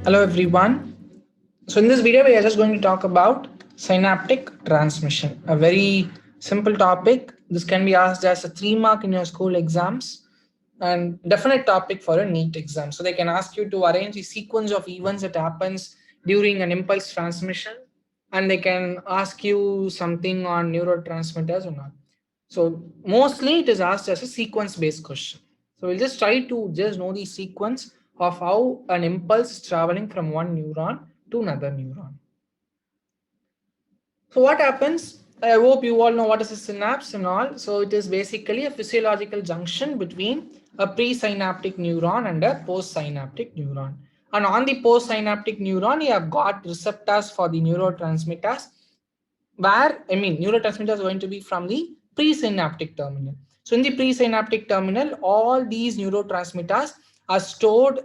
Hello everyone. So in this video we are just going to talk about synaptic transmission, a very simple topic. This can be asked as a 3 mark in your school exams and definite topic for a NEET exam. So they can ask you to arrange the sequence of events that happens during an impulse transmission, and they can ask you something on neurotransmitters or not. So mostly it is asked as a sequence based question. So we'll just try to just know the sequence of how an impulse is traveling from one neuron to another neuron. So what happens? I hope you all know what is a synapse and all. So it is basically a physiological junction between a presynaptic neuron and a postsynaptic neuron. And on the postsynaptic neuron, you have got receptors for the neurotransmitters, where neurotransmitters are going to be from the presynaptic terminal. So in the presynaptic terminal, all these neurotransmitters are stored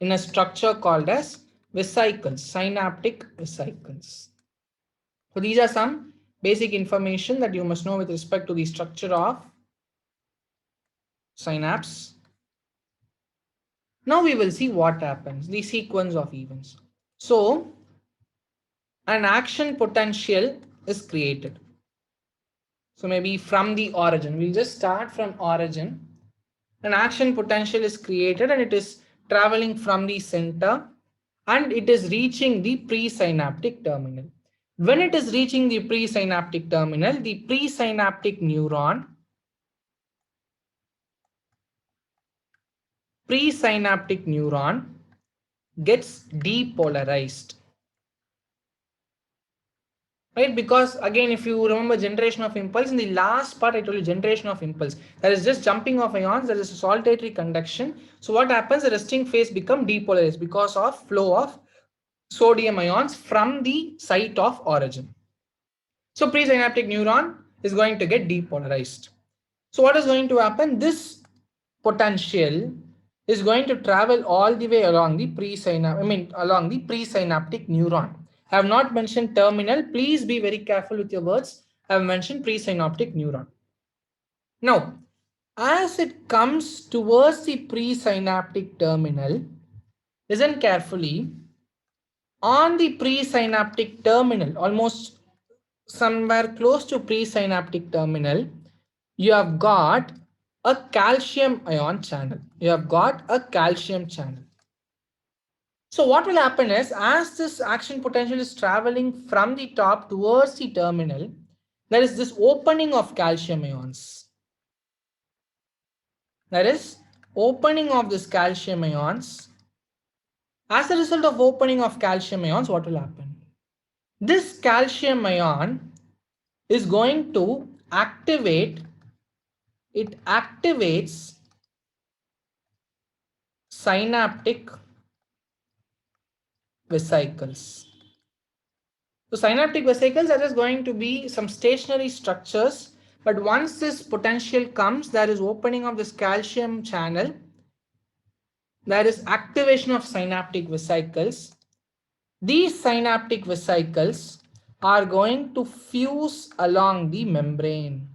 in a structure called as vesicles, synaptic vesicles. So these are some basic information that you must know with respect to the structure of synapse. Now we will see what happens, the sequence of events. So an action potential is created. So maybe from the origin, we'll just start from origin. An action potential is created and it is traveling from the center and it is reaching the presynaptic terminal. When it is reaching the presynaptic terminal, the presynaptic neuron gets depolarized, right? Because again, if you remember generation of impulse, in the last part I told you generation of impulse, that is just jumping of ions, there is a solitary conduction. So what happens, the resting phase become depolarized because of flow of sodium ions from the site of origin. So presynaptic neuron is going to get depolarized. So what is going to happen, this potential is going to travel all the way along the presynaptic neuron. I have not mentioned terminal. Please be very careful with your words. I have mentioned presynaptic neuron. Now, as it comes towards the presynaptic terminal, listen carefully. On the presynaptic terminal, almost somewhere close to presynaptic terminal, you have got a calcium ion channel. You have got a calcium channel. So what will happen is, as this action potential is traveling from the top towards the terminal, there is this opening of calcium ions. There is opening of this calcium ions. As a result of opening of calcium ions, what will happen? This calcium ion is going to activate, it activates synaptic vesicles. So synaptic vesicles are just going to be some stationary structures, but once this potential comes, there is opening of this calcium channel, there is activation of synaptic vesicles. These synaptic vesicles are going to fuse along the membrane,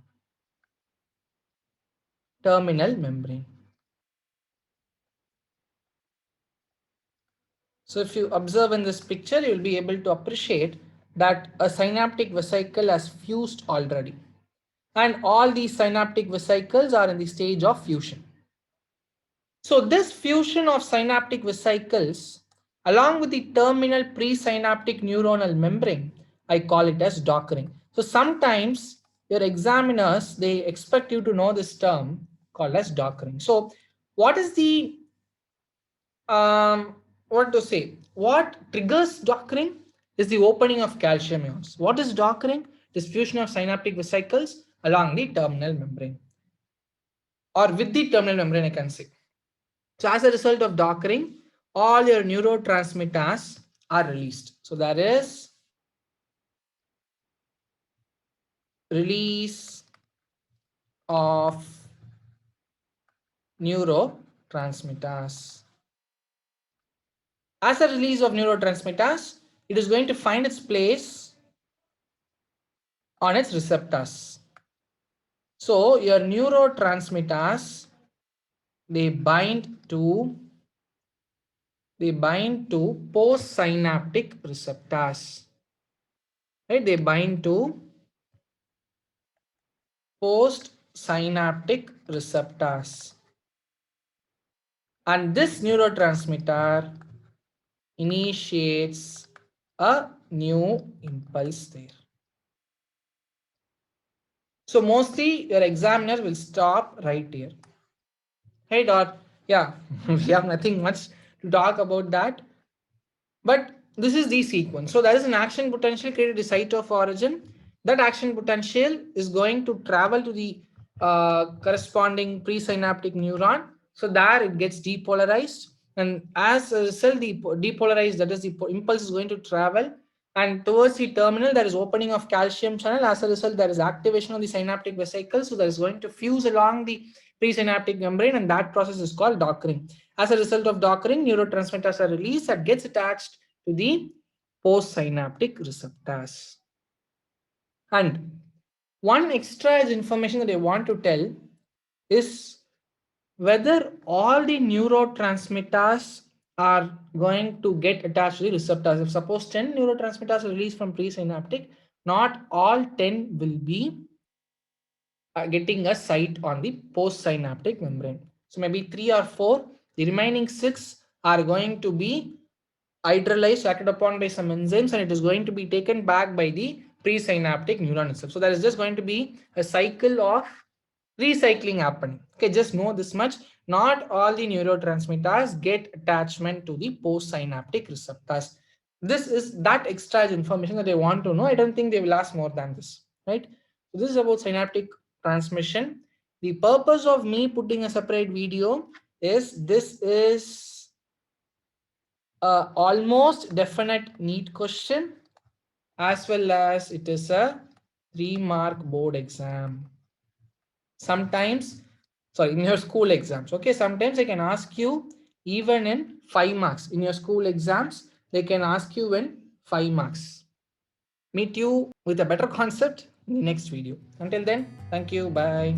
terminal membrane. So if you observe in this picture, you will be able to appreciate that a synaptic vesicle has fused already. And all these synaptic vesicles are in the stage of fusion. So this fusion of synaptic vesicles along with the terminal presynaptic neuronal membrane, I call it as Dockering. So sometimes your examiners, they expect you to know this term called as Dockering. So what is the what to say, what triggers Dockering is the opening of calcium ions. What is Dockering? This fusion of synaptic vesicles along the terminal membrane, or with the terminal membrane, I can say. So as a result of Dockering, all your neurotransmitters are released. So there is release of neurotransmitters. As a release of neurotransmitters, it is going to find its place on its receptors. So your neurotransmitters, they bind to they bind to postsynaptic receptors. Right? They bind to postsynaptic receptors. And this neurotransmitter initiates a new impulse there. So mostly your examiner will stop right here. Hey Dot, yeah, we have nothing much to talk about that. But this is the sequence. So there is an action potential created at the site of origin. That action potential is going to travel to the corresponding presynaptic neuron. So there it gets depolarized. And as a result, the depolarized, that is the impulse is going to travel. And towards the terminal, there is opening of calcium channel. As a result, there is activation of the synaptic vesicle. So there is going to fuse along the presynaptic membrane, and that process is called Dockering. As a result of Dockering, neurotransmitters are released that gets attached to the postsynaptic receptors. And one extra information that I want to tell is whether all the neurotransmitters are going to get attached to the receptors. If suppose 10 neurotransmitters are released from presynaptic, not all 10 will be getting a site on the postsynaptic membrane. So maybe 3 or 4, the remaining 6 are going to be hydrolyzed, acted upon by some enzymes, and it is going to be taken back by the presynaptic neuron itself. So there is just going to be a cycle of recycling happening. Okay, just know this much. Not all the neurotransmitters get attachment to the postsynaptic receptors. This is that extra information that I want to know. I don't think they will ask more than this, right? So this is about synaptic transmission. The purpose of me putting a separate video is this is a almost definite NEET question, as well as it is a 3-mark board exam. Sometimes, sorry, in your school exams. Okay, sometimes I can ask you even in 5 marks. In your school exams, they can ask you in 5 marks. Meet you with a better concept in the next video. Until then, thank you. Bye.